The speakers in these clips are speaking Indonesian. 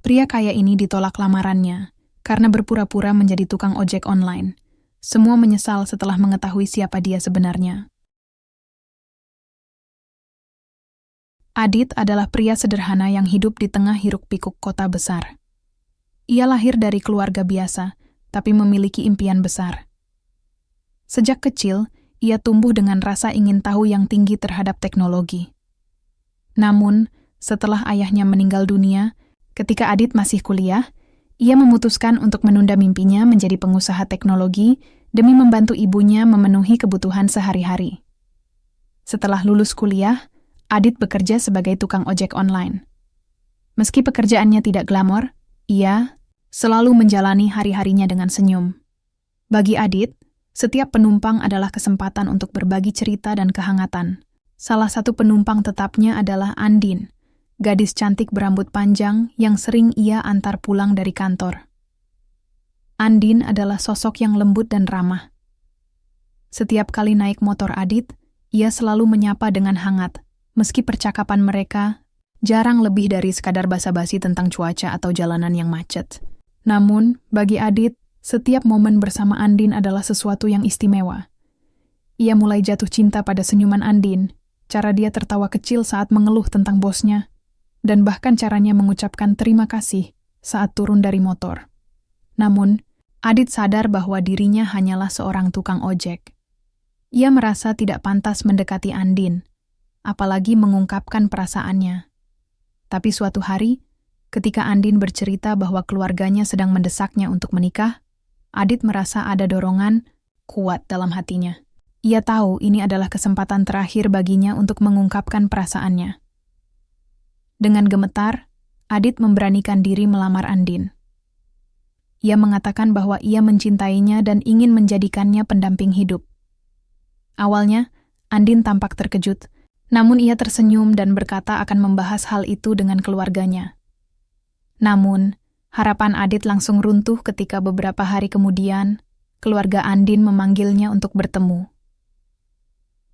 Pria kaya ini ditolak lamarannya karena berpura-pura menjadi tukang ojek online. Semua menyesal setelah mengetahui siapa dia sebenarnya. Adit adalah pria sederhana yang hidup di tengah hiruk-pikuk kota besar. Ia lahir dari keluarga biasa, tapi memiliki impian besar. Sejak kecil, ia tumbuh dengan rasa ingin tahu yang tinggi terhadap teknologi. Namun, setelah ayahnya meninggal dunia, ketika Adit masih kuliah, ia memutuskan untuk menunda mimpinya menjadi pengusaha teknologi demi membantu ibunya memenuhi kebutuhan sehari-hari. Setelah lulus kuliah, Adit bekerja sebagai tukang ojek online. Meski pekerjaannya tidak glamor, ia selalu menjalani hari-harinya dengan senyum. Bagi Adit, setiap penumpang adalah kesempatan untuk berbagi cerita dan kehangatan. Salah satu penumpang tetapnya adalah Andin, gadis cantik berambut panjang yang sering ia antar pulang dari kantor. Andin adalah sosok yang lembut dan ramah. Setiap kali naik motor Adit, ia selalu menyapa dengan hangat, meski percakapan mereka jarang lebih dari sekadar basa-basi tentang cuaca atau jalanan yang macet. Namun, bagi Adit, setiap momen bersama Andin adalah sesuatu yang istimewa. Ia mulai jatuh cinta pada senyuman Andin, cara dia tertawa kecil saat mengeluh tentang bosnya, dan bahkan caranya mengucapkan terima kasih saat turun dari motor. Namun, Adit sadar bahwa dirinya hanyalah seorang tukang ojek. Ia merasa tidak pantas mendekati Andin, apalagi mengungkapkan perasaannya. Tapi suatu hari, ketika Andin bercerita bahwa keluarganya sedang mendesaknya untuk menikah, Adit merasa ada dorongan kuat dalam hatinya. Ia tahu ini adalah kesempatan terakhir baginya untuk mengungkapkan perasaannya. Dengan gemetar, Adit memberanikan diri melamar Andin. Ia mengatakan bahwa ia mencintainya dan ingin menjadikannya pendamping hidup. Awalnya, Andin tampak terkejut, namun ia tersenyum dan berkata akan membahas hal itu dengan keluarganya. Namun, harapan Adit langsung runtuh ketika beberapa hari kemudian, keluarga Andin memanggilnya untuk bertemu.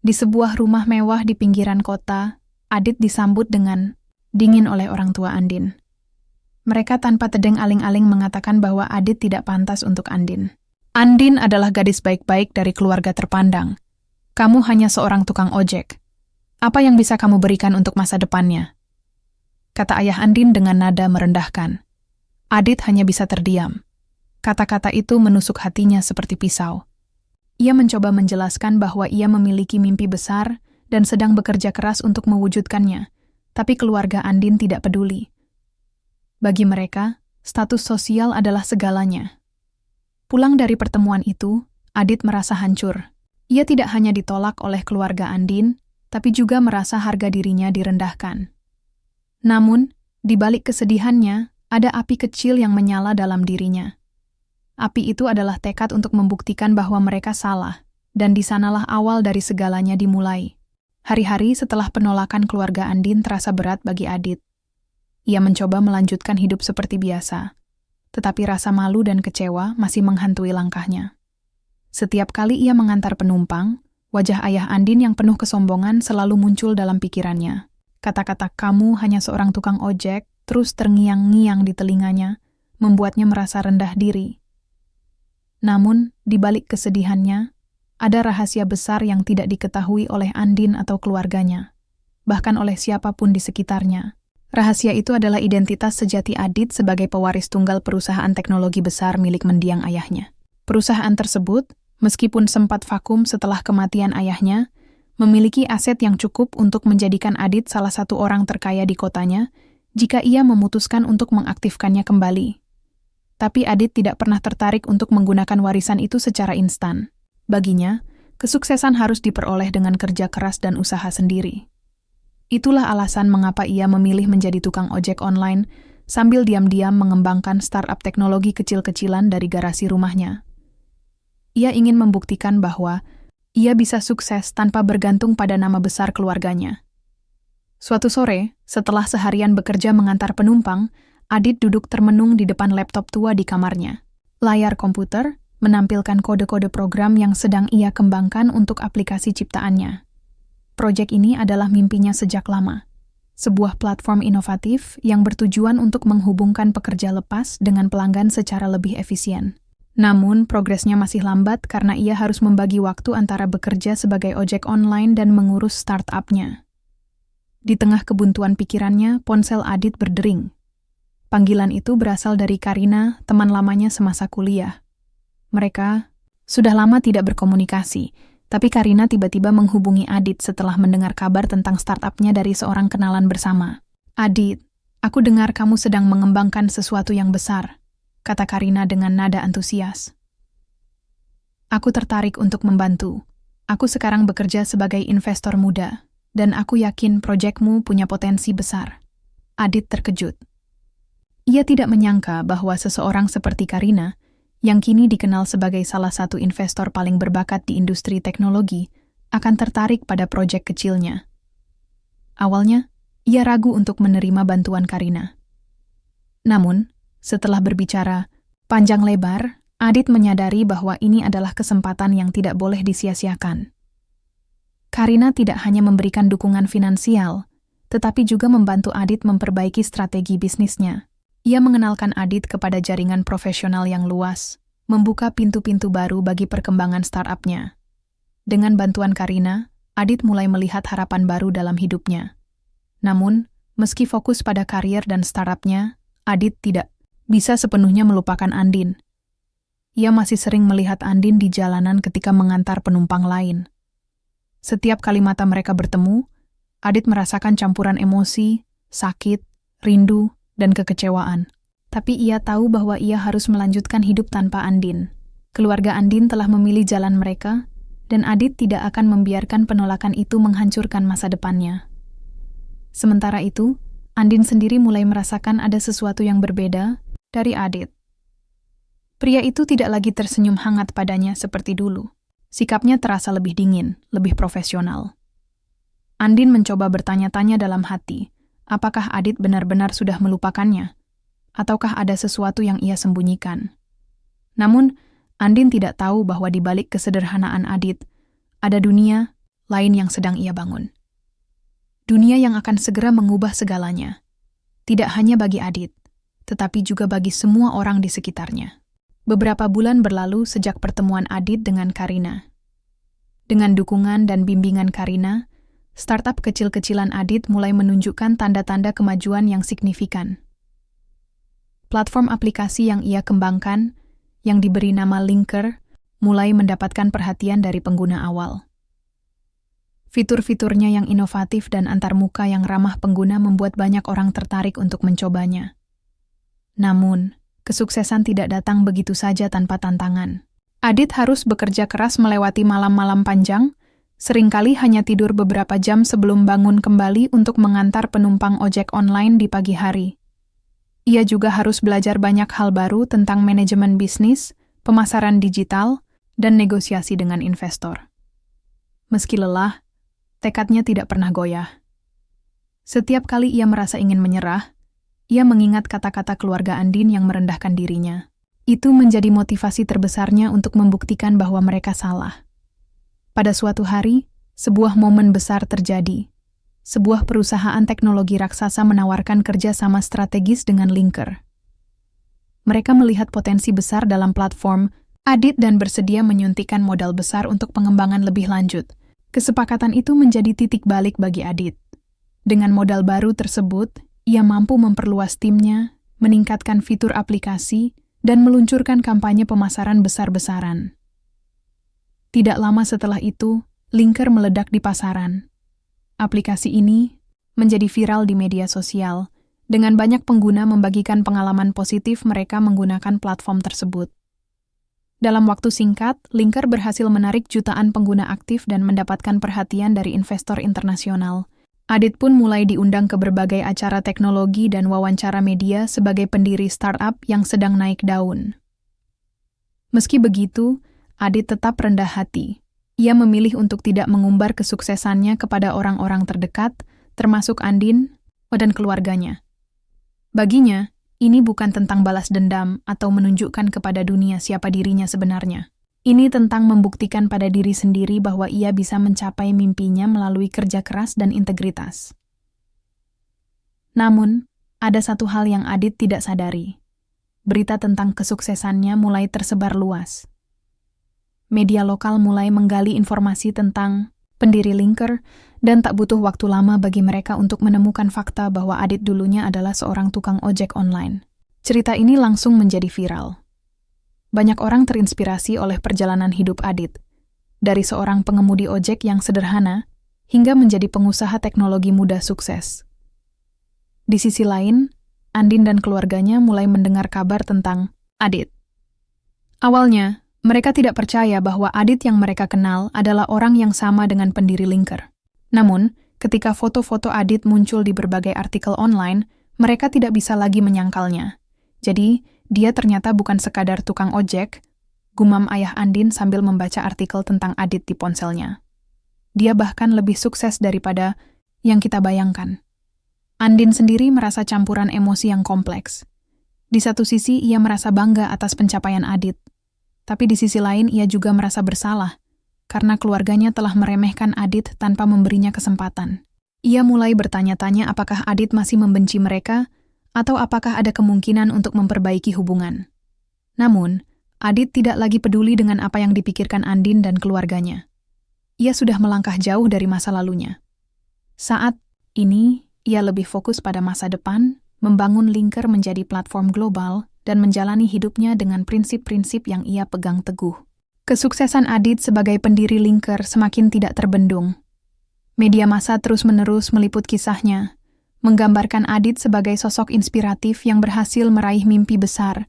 Di sebuah rumah mewah di pinggiran kota, Adit disambut dengan dingin oleh orang tua Andin. Mereka tanpa tedeng aling-aling mengatakan bahwa Adit tidak pantas untuk Andin. Andin adalah gadis baik-baik dari keluarga terpandang. Kamu hanya seorang tukang ojek. Apa yang bisa kamu berikan untuk masa depannya? Kata ayah Andin dengan nada merendahkan. Adit hanya bisa terdiam. Kata-kata itu menusuk hatinya seperti pisau. Ia mencoba menjelaskan bahwa ia memiliki mimpi besar dan sedang bekerja keras untuk mewujudkannya, tapi keluarga Andin tidak peduli. Bagi mereka, status sosial adalah segalanya. Pulang dari pertemuan itu, Adit merasa hancur. Ia tidak hanya ditolak oleh keluarga Andin, tapi juga merasa harga dirinya direndahkan. Namun, di balik kesedihannya, ada api kecil yang menyala dalam dirinya. Api itu adalah tekad untuk membuktikan bahwa mereka salah, dan di sanalah awal dari segalanya dimulai. Hari-hari setelah penolakan keluarga Andin terasa berat bagi Adit. Ia mencoba melanjutkan hidup seperti biasa, tetapi rasa malu dan kecewa masih menghantui langkahnya. Setiap kali ia mengantar penumpang, wajah ayah Andin yang penuh kesombongan selalu muncul dalam pikirannya. Kata-kata "kamu hanya seorang tukang ojek" terus terngiang-ngiang di telinganya, membuatnya merasa rendah diri. Namun, di balik kesedihannya, ada rahasia besar yang tidak diketahui oleh Andin atau keluarganya, bahkan oleh siapapun di sekitarnya. Rahasia itu adalah identitas sejati Adit sebagai pewaris tunggal perusahaan teknologi besar milik mendiang ayahnya. Perusahaan tersebut, meskipun sempat vakum setelah kematian ayahnya, memiliki aset yang cukup untuk menjadikan Adit salah satu orang terkaya di kotanya jika ia memutuskan untuk mengaktifkannya kembali. Tapi Adit tidak pernah tertarik untuk menggunakan warisan itu secara instan. Baginya, kesuksesan harus diperoleh dengan kerja keras dan usaha sendiri. Itulah alasan mengapa ia memilih menjadi tukang ojek online sambil diam-diam mengembangkan startup teknologi kecil-kecilan dari garasi rumahnya. Ia ingin membuktikan bahwa ia bisa sukses tanpa bergantung pada nama besar keluarganya. Suatu sore, setelah seharian bekerja mengantar penumpang, Adit duduk termenung di depan laptop tua di kamarnya. Layar komputer menampilkan kode-kode program yang sedang ia kembangkan untuk aplikasi ciptaannya. Proyek ini adalah mimpinya sejak lama. sebuah platform inovatif yang bertujuan untuk menghubungkan pekerja lepas dengan pelanggan secara lebih efisien. Namun, progresnya masih lambat karena ia harus membagi waktu antara bekerja sebagai ojek online dan mengurus startup-nya. Di tengah kebuntuan pikirannya, ponsel Adit berdering. Panggilan itu berasal dari Karina, teman lamanya semasa kuliah. Mereka sudah lama tidak berkomunikasi, tapi Karina tiba-tiba menghubungi Adit setelah mendengar kabar tentang startup-nya dari seorang kenalan bersama. "Adit, aku dengar kamu sedang mengembangkan sesuatu yang besar," kata Karina dengan nada antusias. "Aku tertarik untuk membantu. Aku sekarang bekerja sebagai investor muda, dan aku yakin proyekmu punya potensi besar." Adit terkejut. Ia tidak menyangka bahwa seseorang seperti Karina, yang kini dikenal sebagai salah satu investor paling berbakat di industri teknologi, akan tertarik pada proyek kecilnya. Awalnya, ia ragu untuk menerima bantuan Karina. Namun, setelah berbicara panjang lebar, Adit menyadari bahwa ini adalah kesempatan yang tidak boleh disia-siakan. Karina tidak hanya memberikan dukungan finansial, tetapi juga membantu Adit memperbaiki strategi bisnisnya. Ia mengenalkan Adit kepada jaringan profesional yang luas, membuka pintu-pintu baru bagi perkembangan startup-nya. Dengan bantuan Karina, Adit mulai melihat harapan baru dalam hidupnya. Namun, meski fokus pada karier dan startup-nya, Adit tidak bisa sepenuhnya melupakan Andin. Ia masih sering melihat Andin di jalanan ketika mengantar penumpang lain. Setiap kali mata mereka bertemu, Adit merasakan campuran emosi, sakit, rindu, dan kekecewaan. Tapi ia tahu bahwa ia harus melanjutkan hidup tanpa Andin. Keluarga Andin telah memilih jalan mereka, dan Adit tidak akan membiarkan penolakan itu menghancurkan masa depannya. Sementara itu, Andin sendiri mulai merasakan ada sesuatu yang berbeda dari Adit. Pria itu tidak lagi tersenyum hangat padanya seperti dulu. Sikapnya terasa lebih dingin, lebih profesional. Andin mencoba bertanya-tanya dalam hati, apakah Adit benar-benar sudah melupakannya? Ataukah ada sesuatu yang ia sembunyikan? Namun, Andin tidak tahu bahwa di balik kesederhanaan Adit, ada dunia lain yang sedang ia bangun. Dunia yang akan segera mengubah segalanya. Tidak hanya bagi Adit, tetapi juga bagi semua orang di sekitarnya. Beberapa bulan berlalu sejak pertemuan Adit dengan Karina. Dengan dukungan dan bimbingan Karina, startup kecil-kecilan Adit mulai menunjukkan tanda-tanda kemajuan yang signifikan. Platform aplikasi yang ia kembangkan, yang diberi nama Linker, mulai mendapatkan perhatian dari pengguna awal. Fitur-fiturnya yang inovatif dan antarmuka yang ramah pengguna membuat banyak orang tertarik untuk mencobanya. Namun, kesuksesan tidak datang begitu saja tanpa tantangan. Adit harus bekerja keras melewati malam-malam panjang, seringkali hanya tidur beberapa jam sebelum bangun kembali untuk mengantar penumpang ojek online di pagi hari. Ia juga harus belajar banyak hal baru tentang manajemen bisnis, pemasaran digital, dan negosiasi dengan investor. Meski lelah, tekadnya tidak pernah goyah. Setiap kali ia merasa ingin menyerah, ia mengingat kata-kata keluarga Andin yang merendahkan dirinya. Itu menjadi motivasi terbesarnya untuk membuktikan bahwa mereka salah. Pada suatu hari, sebuah momen besar terjadi. Sebuah perusahaan teknologi raksasa menawarkan kerjasama strategis dengan Linker. Mereka melihat potensi besar dalam platform Adit dan bersedia menyuntikkan modal besar untuk pengembangan lebih lanjut. Kesepakatan itu menjadi titik balik bagi Adit. Dengan modal baru tersebut, ia mampu memperluas timnya, meningkatkan fitur aplikasi, dan meluncurkan kampanye pemasaran besar-besaran. Tidak lama setelah itu, Linker meledak di pasaran. Aplikasi ini menjadi viral di media sosial, dengan banyak pengguna membagikan pengalaman positif mereka menggunakan platform tersebut. Dalam waktu singkat, Linker berhasil menarik jutaan pengguna aktif dan mendapatkan perhatian dari investor internasional. Adit pun mulai diundang ke berbagai acara teknologi dan wawancara media sebagai pendiri startup yang sedang naik daun. Meski begitu, Adit tetap rendah hati. Ia memilih untuk tidak mengumbar kesuksesannya kepada orang-orang terdekat, termasuk Andin dan keluarganya. Baginya, ini bukan tentang balas dendam atau menunjukkan kepada dunia siapa dirinya sebenarnya. Ini tentang membuktikan pada diri sendiri bahwa ia bisa mencapai mimpinya melalui kerja keras dan integritas. Namun, ada satu hal yang Adit tidak sadari. Berita tentang kesuksesannya mulai tersebar luas. Media lokal mulai menggali informasi tentang pendiri Linker, dan tak butuh waktu lama bagi mereka untuk menemukan fakta bahwa Adit dulunya adalah seorang tukang ojek online. Cerita ini langsung menjadi viral. Banyak orang terinspirasi oleh perjalanan hidup Adit, dari seorang pengemudi ojek yang sederhana hingga menjadi pengusaha teknologi muda sukses. Di sisi lain, Andin dan keluarganya mulai mendengar kabar tentang Adit. Awalnya, mereka tidak percaya bahwa Adit yang mereka kenal adalah orang yang sama dengan pendiri Linker. Namun, ketika foto-foto Adit muncul di berbagai artikel online, mereka tidak bisa lagi menyangkalnya. Jadi, dia ternyata bukan sekadar tukang ojek, gumam ayah Andin sambil membaca artikel tentang Adit di ponselnya. Dia bahkan lebih sukses daripada yang kita bayangkan. Andin sendiri merasa campuran emosi yang kompleks. Di satu sisi, ia merasa bangga atas pencapaian Adit. Tapi di sisi lain ia juga merasa bersalah, karena keluarganya telah meremehkan Adit tanpa memberinya kesempatan. Ia mulai bertanya-tanya apakah Adit masih membenci mereka, atau apakah ada kemungkinan untuk memperbaiki hubungan. Namun, Adit tidak lagi peduli dengan apa yang dipikirkan Andin dan keluarganya. Ia sudah melangkah jauh dari masa lalunya. Saat ini, ia lebih fokus pada masa depan, membangun Linker menjadi platform global, dan menjalani hidupnya dengan prinsip-prinsip yang ia pegang teguh. Kesuksesan Adit sebagai pendiri Linker semakin tidak terbendung. Media massa terus-menerus meliput kisahnya, menggambarkan Adit sebagai sosok inspiratif yang berhasil meraih mimpi besar,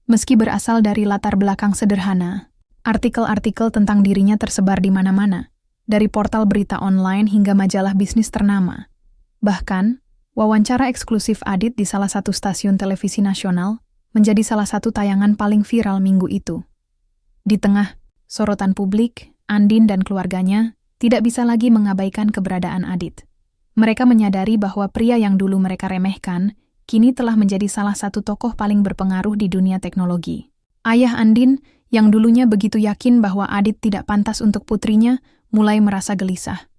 meski berasal dari latar belakang sederhana. Artikel-artikel tentang dirinya tersebar di mana-mana, dari portal berita online hingga majalah bisnis ternama. Bahkan, wawancara eksklusif Adit di salah satu stasiun televisi nasional menjadi salah satu tayangan paling viral minggu itu. Di tengah sorotan publik, Andin dan keluarganya tidak bisa lagi mengabaikan keberadaan Adit. Mereka menyadari bahwa pria yang dulu mereka remehkan, kini telah menjadi salah satu tokoh paling berpengaruh di dunia teknologi. Ayah Andin, yang dulunya begitu yakin bahwa Adit tidak pantas untuk putrinya, mulai merasa gelisah.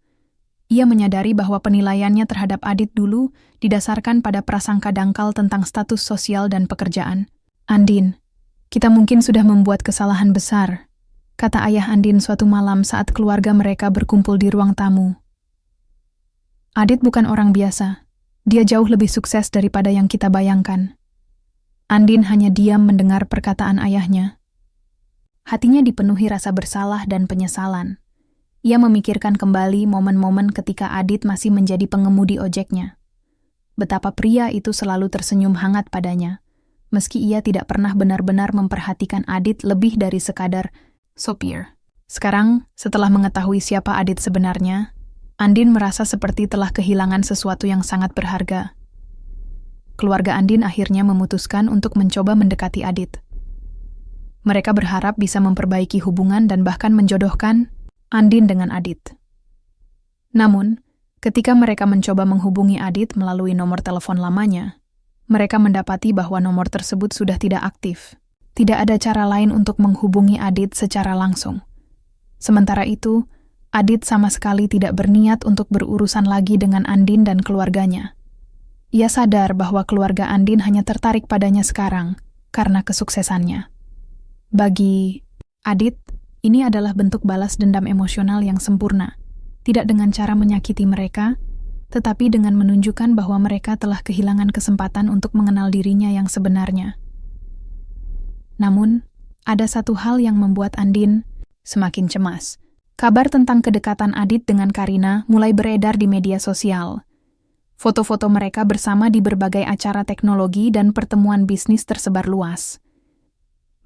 Ia menyadari bahwa penilaiannya terhadap Adit dulu didasarkan pada prasangka dangkal tentang status sosial dan pekerjaan. Andin, kita mungkin sudah membuat kesalahan besar, kata ayah Andin suatu malam saat keluarga mereka berkumpul di ruang tamu. Adit bukan orang biasa. Dia jauh lebih sukses daripada yang kita bayangkan. Andin hanya diam mendengar perkataan ayahnya. Hatinya dipenuhi rasa bersalah dan penyesalan. Ia memikirkan kembali momen-momen ketika Adit masih menjadi pengemudi ojeknya. Betapa pria itu selalu tersenyum hangat padanya, meski ia tidak pernah benar-benar memperhatikan Adit lebih dari sekadar sopir. Sekarang, setelah mengetahui siapa Adit sebenarnya, Andin merasa seperti telah kehilangan sesuatu yang sangat berharga. Keluarga Andin akhirnya memutuskan untuk mencoba mendekati Adit. Mereka berharap bisa memperbaiki hubungan dan bahkan menjodohkan Andin dengan Adit. Namun, ketika mereka mencoba menghubungi Adit melalui nomor telepon lamanya, mereka mendapati bahwa nomor tersebut sudah tidak aktif. Tidak ada cara lain untuk menghubungi Adit secara langsung. Sementara itu, Adit sama sekali tidak berniat untuk berurusan lagi dengan Andin dan keluarganya. Ia sadar bahwa keluarga Andin hanya tertarik padanya sekarang karena kesuksesannya. Bagi Adit, ini adalah bentuk balas dendam emosional yang sempurna, tidak dengan cara menyakiti mereka, tetapi dengan menunjukkan bahwa mereka telah kehilangan kesempatan untuk mengenal dirinya yang sebenarnya. Namun, ada satu hal yang membuat Andin semakin cemas. Kabar tentang kedekatan Adit dengan Karina mulai beredar di media sosial. Foto-foto mereka bersama di berbagai acara teknologi dan pertemuan bisnis tersebar luas.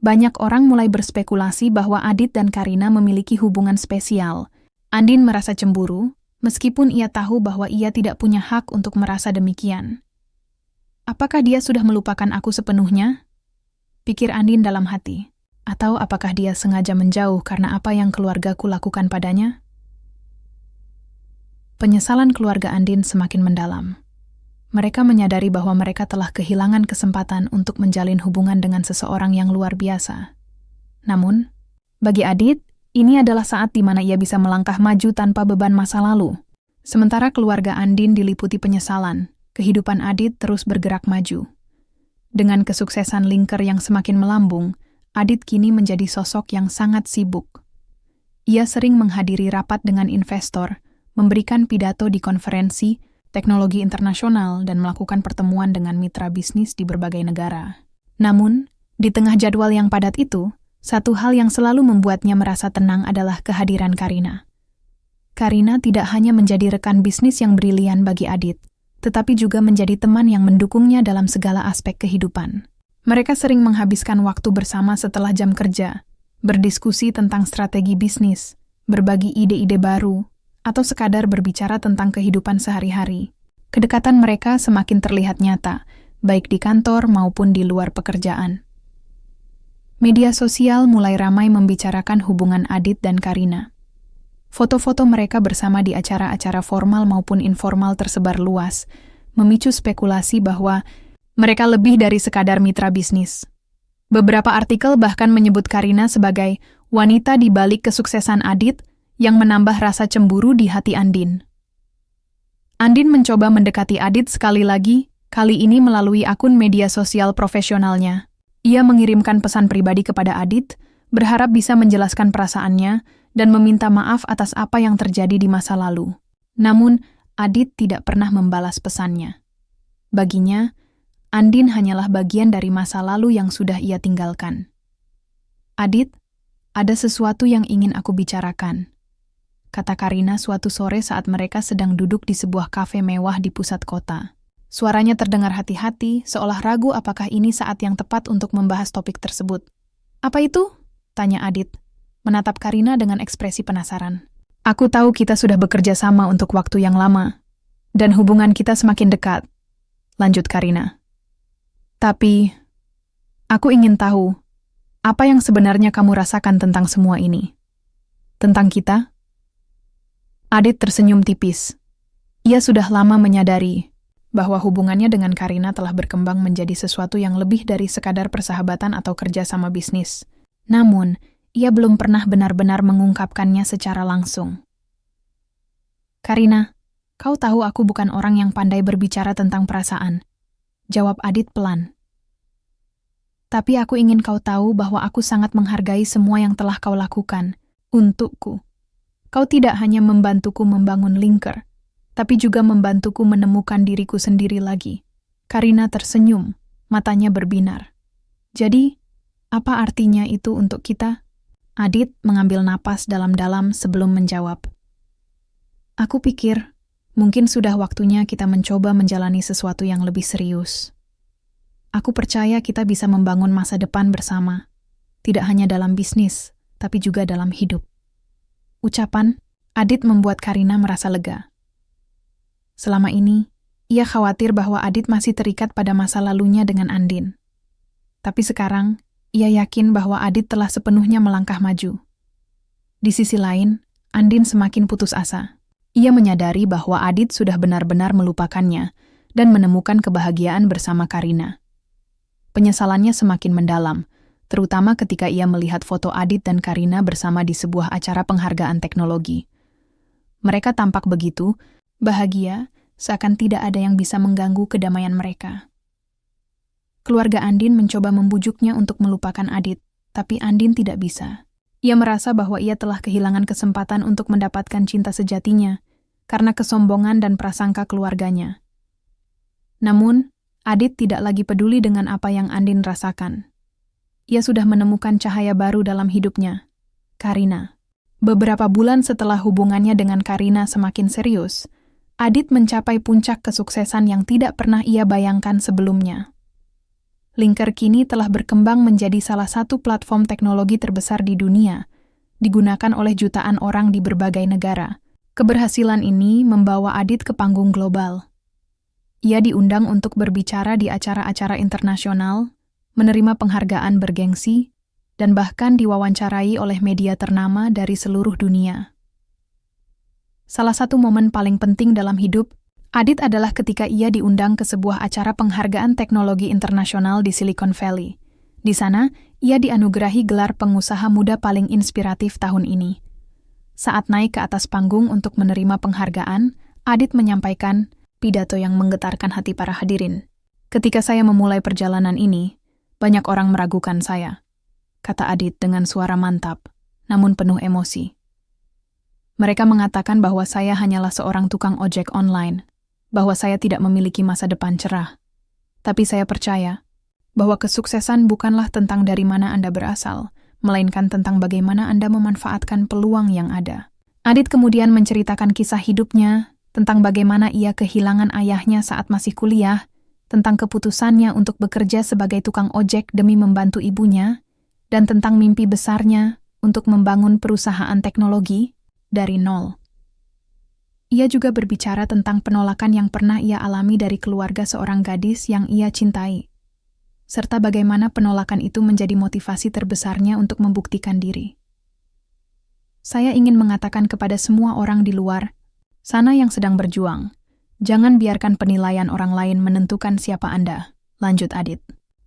Banyak orang mulai berspekulasi bahwa Adit dan Karina memiliki hubungan spesial. Andin merasa cemburu, meskipun ia tahu bahwa ia tidak punya hak untuk merasa demikian. Apakah dia sudah melupakan aku sepenuhnya? Pikir Andin dalam hati. Atau apakah dia sengaja menjauh karena apa yang keluargaku lakukan padanya? Penyesalan keluarga Andin semakin mendalam. Mereka menyadari bahwa mereka telah kehilangan kesempatan untuk menjalin hubungan dengan seseorang yang luar biasa. Namun, bagi Adit, ini adalah saat di mana ia bisa melangkah maju tanpa beban masa lalu. Sementara keluarga Andin diliputi penyesalan, kehidupan Adit terus bergerak maju. Dengan kesuksesan Linker yang semakin melambung, Adit kini menjadi sosok yang sangat sibuk. Ia sering menghadiri rapat dengan investor, memberikan pidato di konferensi, teknologi internasional, dan melakukan pertemuan dengan mitra bisnis di berbagai negara. Namun, di tengah jadwal yang padat itu, satu hal yang selalu membuatnya merasa tenang adalah kehadiran Karina. Karina tidak hanya menjadi rekan bisnis yang brilian bagi Adit, tetapi juga menjadi teman yang mendukungnya dalam segala aspek kehidupan. Mereka sering menghabiskan waktu bersama setelah jam kerja, berdiskusi tentang strategi bisnis, berbagi ide-ide baru, atau sekadar berbicara tentang kehidupan sehari-hari. Kedekatan mereka semakin terlihat nyata, baik di kantor maupun di luar pekerjaan. Media sosial mulai ramai membicarakan hubungan Adit dan Karina. Foto-foto mereka bersama di acara-acara formal maupun informal tersebar luas, memicu spekulasi bahwa mereka lebih dari sekadar mitra bisnis. Beberapa artikel bahkan menyebut Karina sebagai wanita di balik kesuksesan Adit yang menambah rasa cemburu di hati Andin. Andin mencoba mendekati Adit sekali lagi, kali ini melalui akun media sosial profesionalnya. Ia mengirimkan pesan pribadi kepada Adit, berharap bisa menjelaskan perasaannya dan meminta maaf atas apa yang terjadi di masa lalu. Namun, Adit tidak pernah membalas pesannya. Baginya, Andin hanyalah bagian dari masa lalu yang sudah ia tinggalkan. Adit, ada sesuatu yang ingin aku bicarakan, kata Karina suatu sore saat mereka sedang duduk di sebuah kafe mewah di pusat kota. Suaranya terdengar hati-hati, seolah ragu apakah ini saat yang tepat untuk membahas topik tersebut. Apa itu? Tanya Adit, menatap Karina dengan ekspresi penasaran. Aku tahu kita sudah bekerja sama untuk waktu yang lama, dan hubungan kita semakin dekat, lanjut Karina. Tapi, aku ingin tahu, apa yang sebenarnya kamu rasakan tentang semua ini? Tentang kita? Adit tersenyum tipis. Ia sudah lama menyadari bahwa hubungannya dengan Karina telah berkembang menjadi sesuatu yang lebih dari sekadar persahabatan atau kerja sama bisnis. Namun, ia belum pernah benar-benar mengungkapkannya secara langsung. Karina, kau tahu aku bukan orang yang pandai berbicara tentang perasaan, jawab Adit pelan. Tapi aku ingin kau tahu bahwa aku sangat menghargai semua yang telah kau lakukan untukku. Kau tidak hanya membantuku membangun Linker, tapi juga membantuku menemukan diriku sendiri lagi. Karina tersenyum, matanya berbinar. Jadi, apa artinya itu untuk kita? Adit mengambil napas dalam-dalam sebelum menjawab. Aku pikir, mungkin sudah waktunya kita mencoba menjalani sesuatu yang lebih serius. Aku percaya kita bisa membangun masa depan bersama, tidak hanya dalam bisnis, tapi juga dalam hidup. Ucapan Adit membuat Karina merasa lega. Selama ini, ia khawatir bahwa Adit masih terikat pada masa lalunya dengan Andin. Tapi sekarang, ia yakin bahwa Adit telah sepenuhnya melangkah maju. Di sisi lain, Andin semakin putus asa. Ia menyadari bahwa Adit sudah benar-benar melupakannya dan menemukan kebahagiaan bersama Karina. Penyesalannya semakin mendalam, terutama ketika ia melihat foto Adit dan Karina bersama di sebuah acara penghargaan teknologi. Mereka tampak begitu bahagia, seakan tidak ada yang bisa mengganggu kedamaian mereka. Keluarga Andin mencoba membujuknya untuk melupakan Adit, tapi Andin tidak bisa. Ia merasa bahwa ia telah kehilangan kesempatan untuk mendapatkan cinta sejatinya karena kesombongan dan prasangka keluarganya. Namun, Adit tidak lagi peduli dengan apa yang Andin rasakan. Ia sudah menemukan cahaya baru dalam hidupnya, Karina. Beberapa bulan setelah hubungannya dengan Karina semakin serius, Adit mencapai puncak kesuksesan yang tidak pernah ia bayangkan sebelumnya. Linker kini telah berkembang menjadi salah satu platform teknologi terbesar di dunia, digunakan oleh jutaan orang di berbagai negara. Keberhasilan ini membawa Adit ke panggung global. Ia diundang untuk berbicara di acara-acara internasional, menerima penghargaan bergengsi, dan bahkan diwawancarai oleh media ternama dari seluruh dunia. Salah satu momen paling penting dalam hidup Adit adalah ketika ia diundang ke sebuah acara penghargaan teknologi internasional di Silicon Valley. Di sana, ia dianugerahi gelar pengusaha muda paling inspiratif tahun ini. Saat naik ke atas panggung untuk menerima penghargaan, Adit menyampaikan, pidato yang menggetarkan hati para hadirin. Ketika saya memulai perjalanan ini, banyak orang meragukan saya, kata Adit dengan suara mantap, namun penuh emosi. Mereka mengatakan bahwa saya hanyalah seorang tukang ojek online, bahwa saya tidak memiliki masa depan cerah. Tapi saya percaya bahwa kesuksesan bukanlah tentang dari mana Anda berasal, melainkan tentang bagaimana Anda memanfaatkan peluang yang ada. Adit kemudian menceritakan kisah hidupnya, tentang bagaimana ia kehilangan ayahnya saat masih kuliah, tentang keputusannya untuk bekerja sebagai tukang ojek demi membantu ibunya, dan tentang mimpi besarnya untuk membangun perusahaan teknologi dari nol. Ia juga berbicara tentang penolakan yang pernah ia alami dari keluarga seorang gadis yang ia cintai, serta bagaimana penolakan itu menjadi motivasi terbesarnya untuk membuktikan diri. Saya ingin mengatakan kepada semua orang di luar sana yang sedang berjuang, jangan biarkan penilaian orang lain menentukan siapa Anda, lanjut Adit.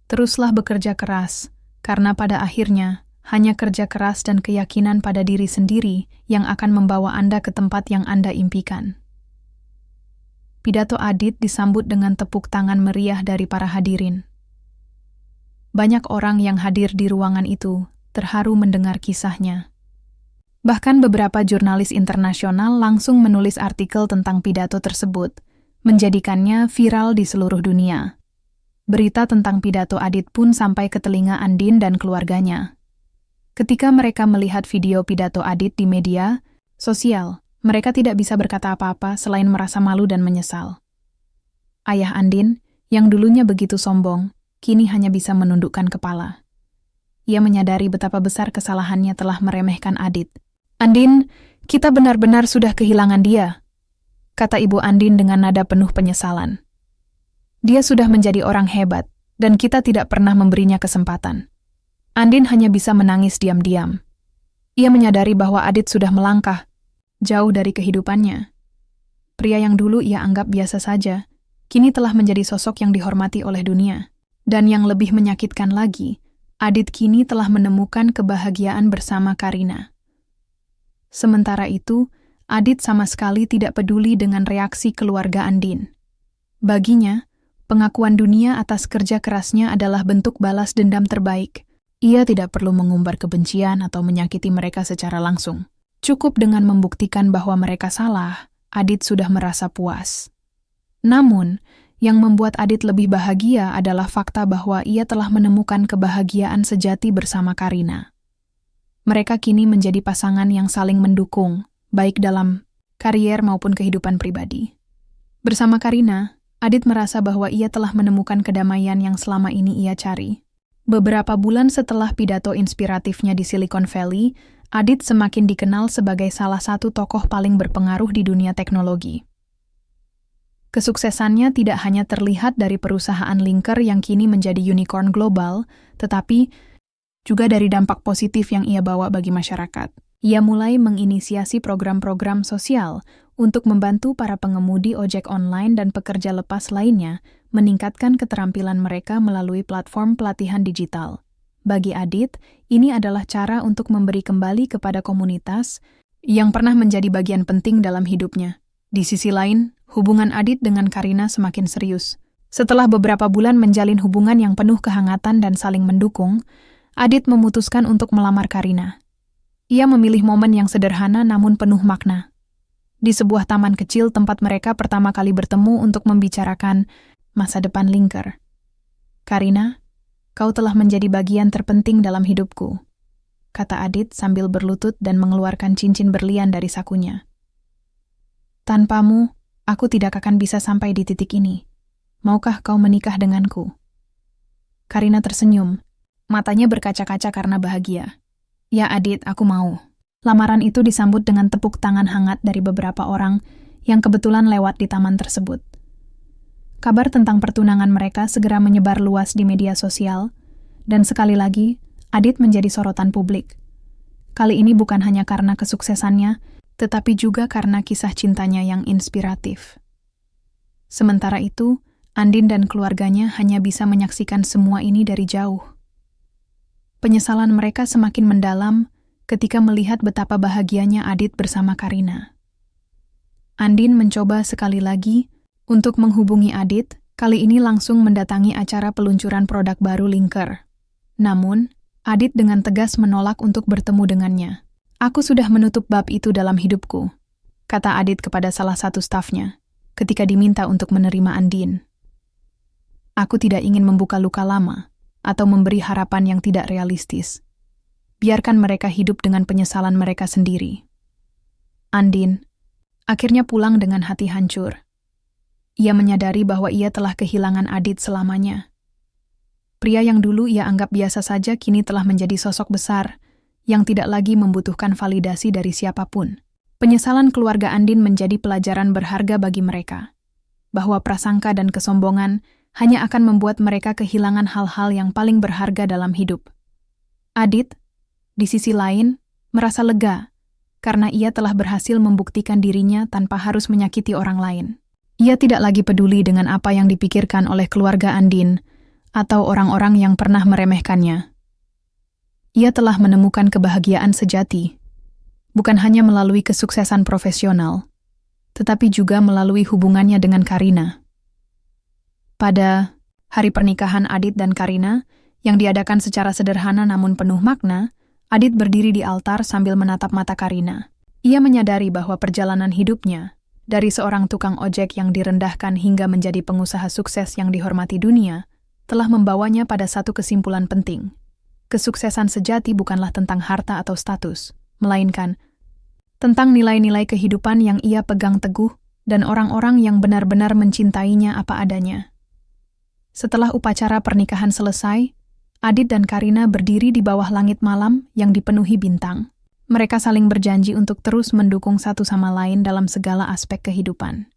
Teruslah bekerja keras, karena pada akhirnya hanya kerja keras dan keyakinan pada diri sendiri yang akan membawa Anda ke tempat yang Anda impikan. Pidato Adit disambut dengan tepuk tangan meriah dari para hadirin. Banyak orang yang hadir di ruangan itu terharu mendengar kisahnya. Bahkan beberapa jurnalis internasional langsung menulis artikel tentang pidato tersebut, menjadikannya viral di seluruh dunia. Berita tentang pidato Adit pun sampai ke telinga Andin dan keluarganya. Ketika mereka melihat video pidato Adit di media sosial, mereka tidak bisa berkata apa-apa selain merasa malu dan menyesal. Ayah Andin, yang dulunya begitu sombong, kini hanya bisa menundukkan kepala. Ia menyadari betapa besar kesalahannya telah meremehkan Adit. Andin, kita benar-benar sudah kehilangan dia, kata Ibu Andin dengan nada penuh penyesalan. Dia sudah menjadi orang hebat, dan kita tidak pernah memberinya kesempatan. Andin hanya bisa menangis diam-diam. Ia menyadari bahwa Adit sudah melangkah, jauh dari kehidupannya. Pria yang dulu ia anggap biasa saja, kini telah menjadi sosok yang dihormati oleh dunia. Dan yang lebih menyakitkan lagi, Adit kini telah menemukan kebahagiaan bersama Karina. Sementara itu, Adit sama sekali tidak peduli dengan reaksi keluarga Andin. Baginya, pengakuan dunia atas kerja kerasnya adalah bentuk balas dendam terbaik. Ia tidak perlu mengumbar kebencian atau menyakiti mereka secara langsung. Cukup dengan membuktikan bahwa mereka salah, Adit sudah merasa puas. Namun, yang membuat Adit lebih bahagia adalah fakta bahwa ia telah menemukan kebahagiaan sejati bersama Karina. Mereka kini menjadi pasangan yang saling mendukung, baik dalam karier maupun kehidupan pribadi. Bersama Karina, Adit merasa bahwa ia telah menemukan kedamaian yang selama ini ia cari. Beberapa bulan setelah pidato inspiratifnya di Silicon Valley, Adit semakin dikenal sebagai salah satu tokoh paling berpengaruh di dunia teknologi. Kesuksesannya tidak hanya terlihat dari perusahaan linker yang kini menjadi unicorn global, tetapi juga dari dampak positif yang ia bawa bagi masyarakat. Ia mulai menginisiasi program-program sosial untuk membantu para pengemudi ojek online dan pekerja lepas lainnya meningkatkan keterampilan mereka melalui platform pelatihan digital. Bagi Adit, ini adalah cara untuk memberi kembali kepada komunitas yang pernah menjadi bagian penting dalam hidupnya. Di sisi lain, hubungan Adit dengan Karina semakin serius. Setelah beberapa bulan menjalin hubungan yang penuh kehangatan dan saling mendukung, Adit memutuskan untuk melamar Karina. Ia memilih momen yang sederhana namun penuh makna. Di sebuah taman kecil tempat mereka pertama kali bertemu untuk membicarakan masa depan linker. Karina, kau telah menjadi bagian terpenting dalam hidupku, kata Adit sambil berlutut dan mengeluarkan cincin berlian dari sakunya. Tanpamu, aku tidak akan bisa sampai di titik ini. Maukah kau menikah denganku? Karina tersenyum. Matanya berkaca-kaca karena bahagia. Ya Adit, aku mau. Lamaran itu disambut dengan tepuk tangan hangat dari beberapa orang yang kebetulan lewat di taman tersebut. Kabar tentang pertunangan mereka segera menyebar luas di media sosial, dan sekali lagi, Adit menjadi sorotan publik. Kali ini bukan hanya karena kesuksesannya, tetapi juga karena kisah cintanya yang inspiratif. Sementara itu, Andin dan keluarganya hanya bisa menyaksikan semua ini dari jauh. Penyesalan mereka semakin mendalam ketika melihat betapa bahagianya Adit bersama Karina. Andin mencoba sekali lagi Untuk menghubungi Adit, kali ini langsung mendatangi acara peluncuran produk baru Linker. Namun, Adit dengan tegas menolak untuk bertemu dengannya. "Aku sudah menutup bab itu dalam hidupku," kata Adit kepada salah satu stafnya, ketika diminta untuk menerima Andin. "Aku tidak ingin membuka luka lama, atau memberi harapan yang tidak realistis. Biarkan mereka hidup dengan penyesalan mereka sendiri." Andin akhirnya pulang dengan hati hancur. Ia menyadari bahwa ia telah kehilangan Adit selamanya. Pria yang dulu ia anggap biasa saja kini telah menjadi sosok besar yang tidak lagi membutuhkan validasi dari siapapun. Penyesalan keluarga Andin menjadi pelajaran berharga bagi mereka, bahwa prasangka dan kesombongan hanya akan membuat mereka kehilangan hal-hal yang paling berharga dalam hidup. Adit, di sisi lain, merasa lega karena ia telah berhasil membuktikan dirinya tanpa harus menyakiti orang lain. Ia tidak lagi peduli dengan apa yang dipikirkan oleh keluarga Andin atau orang-orang yang pernah meremehkannya. Ia telah menemukan kebahagiaan sejati, bukan hanya melalui kesuksesan profesional, tetapi juga melalui hubungannya dengan Karina. Pada hari pernikahan Adit dan Karina, yang diadakan secara sederhana namun penuh makna, Adit berdiri di altar sambil menatap mata Karina. Ia menyadari bahwa perjalanan hidupnya, dari seorang tukang ojek yang direndahkan hingga menjadi pengusaha sukses yang dihormati dunia, telah membawanya pada satu kesimpulan penting. Kesuksesan sejati bukanlah tentang harta atau status, melainkan tentang nilai-nilai kehidupan yang ia pegang teguh dan orang-orang yang benar-benar mencintainya apa adanya. Setelah upacara pernikahan selesai, Adit dan Karina berdiri di bawah langit malam yang dipenuhi bintang. Mereka saling berjanji untuk terus mendukung satu sama lain dalam segala aspek kehidupan.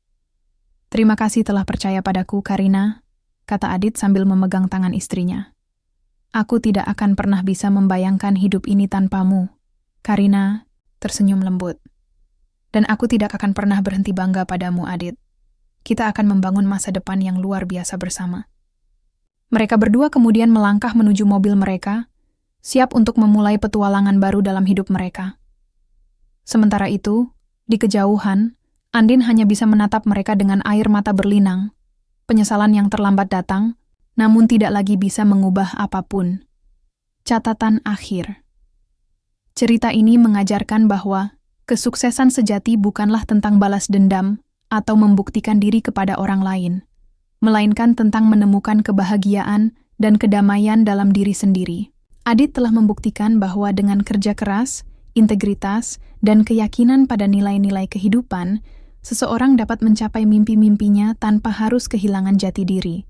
"Terima kasih telah percaya padaku, Karina," kata Adit sambil memegang tangan istrinya. "Aku tidak akan pernah bisa membayangkan hidup ini tanpamu." Karina tersenyum lembut. "Dan aku tidak akan pernah berhenti bangga padamu, Adit. Kita akan membangun masa depan yang luar biasa bersama." Mereka berdua kemudian melangkah menuju mobil mereka, siap untuk memulai petualangan baru dalam hidup mereka. Sementara itu, di kejauhan, Andin hanya bisa menatap mereka dengan air mata berlinang. Penyesalan yang terlambat datang, namun tidak lagi bisa mengubah apapun. Catatan akhir. Cerita ini mengajarkan bahwa kesuksesan sejati bukanlah tentang balas dendam atau membuktikan diri kepada orang lain, melainkan tentang menemukan kebahagiaan dan kedamaian dalam diri sendiri. Adit telah membuktikan bahwa dengan kerja keras, integritas, dan keyakinan pada nilai-nilai kehidupan, seseorang dapat mencapai mimpi-mimpinya tanpa harus kehilangan jati diri.